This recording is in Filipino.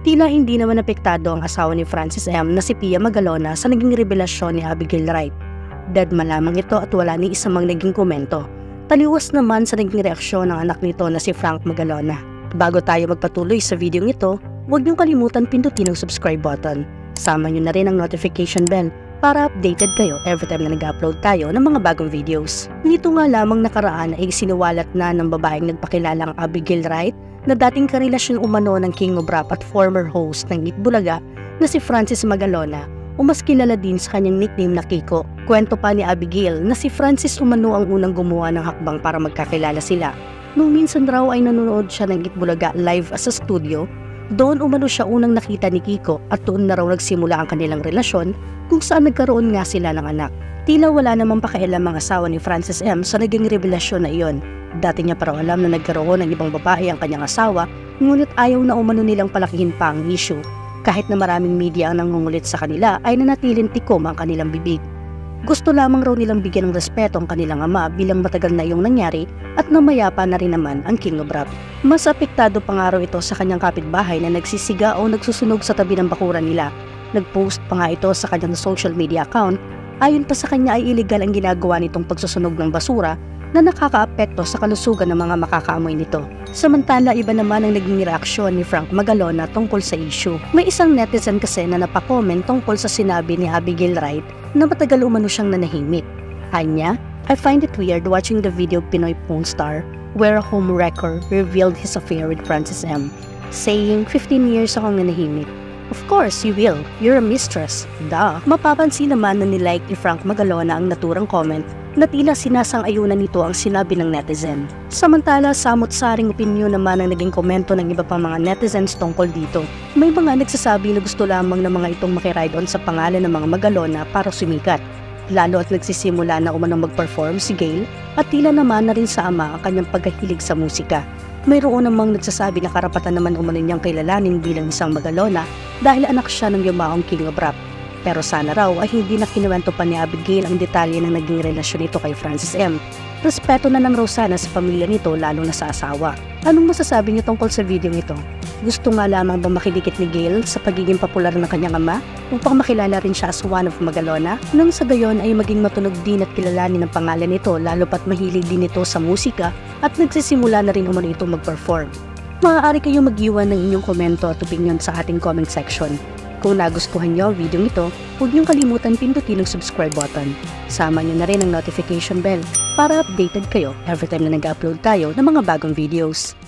Tila hindi naman apektado ang asawa ni Francis M. na si Pia Magalona sa naging revelasyon ni Abigail Wright. Deadma lamang ito at wala ni isa mang naging komento. Taliwas naman sa naging reaksyon ng anak nito na si Frank Magalona. Bago tayo magpatuloy sa video ito, huwag niyong kalimutan pindutin ang subscribe button. Sama niyo na rin ang notification bell para updated kayo every time na nag-upload tayo ng mga bagong videos. Nito nga lamang nakaraan ay siniwalat na ng babaeng nagpakilalang Abigail Wright na dating karelasyon umano ng King of Rap at former host ng Eat Bulaga na si Francis Magalona o mas kilala din sa kanyang nickname na Kiko. Kwento pa ni Abigail na si Francis umano ang unang gumawa ng hakbang para magkakilala sila. Nung minsan raw ay nanonood siya ng Eat Bulaga live sa studio, doon umano siya unang nakita ni Kiko at doon na raw nagsimula ang kanilang relasyon kung saan nagkaroon nga sila ng anak. Tila wala namang pakialam ang asawa ni Francis M. sa naging revelasyon na iyon. Dati niya pa raw alam na nagkaroon ng ibang babae ang kanyang asawa, ngunit ayaw na umano nilang palakihin pa ang issue. Kahit na maraming media ang nangungulit sa kanila ay nanatiling tikom ang kanilang bibig. Gusto lamang raw nilang bigyan ng respeto ang kanilang ama bilang matagal na iyong nangyari at namayapa na rin naman ang King of Rap. Mas apektado pa nga raw ito sa kanyang kapitbahay na nagsisiga o nagsusunog sa tabi ng bakuran nila. Nagpost pa nga ito sa kanyang social media account. Ayon pa sa kanya ay illegal ang ginagawa nitong pagsusunog ng basura na nakakaapekto sa kalusugan ng mga makakaamoy nito. Samantala, iba naman ang naging reaksyon ni Frank Magalona tungkol sa issue. May isang netizen kasi na napakomment tungkol sa sinabi ni Abigail Wright na matagal umano siyang nanahimik. Anya, I find it weird watching the video of Pinoy porn star where a homewrecker revealed his affair with Francis M. saying, 15 years akong nanahimik. Of course, you will. You're a mistress. Duh. Mapapansin naman na nilike ni Frank Magalona ang naturang comment na tila sinasang-ayunan nito ang sinabi ng netizen. Samantala, samot-saring opinyon naman ang naging komento ng iba pang mga netizens tungkol dito. May mga nagsasabi na gusto lamang ng mga itong makiride on sa pangalan ng mga Magalona para sumikat. Lalo at nagsisimula na umanong mag-perform si Gail at tila naman na rin sa ama ang kanyang pagkahilig sa musika. Mayroon namang nagsasabi na karapatan naman umano niyang kilalanin bilang isang Magalona dahil anak siya ng yumaong King of Rap. Pero sana raw ay hindi na kinuwento pa ni Abigail ang detalye ng naging relasyon nito kay Francis M. Respeto na lang raw sana sa pamilya nito lalo na sa asawa. Anong masasabi niyo tungkol sa video nito? Gusto nga lamang ba makidikit ni Gail sa pagiging popular ng kanyang ama upang makilala rin siya as one of Magalona? Nang sa gayon ay maging matunog din at kilalanin ang pangalan nito lalo pat mahilig din ito sa musika at nagsisimula na rin umano ito mag-perform. Maaari kayong mag-iwan ng inyong komento at opinion sa ating comment section. Kung nagustuhan niyo ang video nito, huwag niyong kalimutan pindutin ang subscribe button. Sama niyo na rin ang notification bell para updated kayo every time na nag-upload tayo ng mga bagong videos.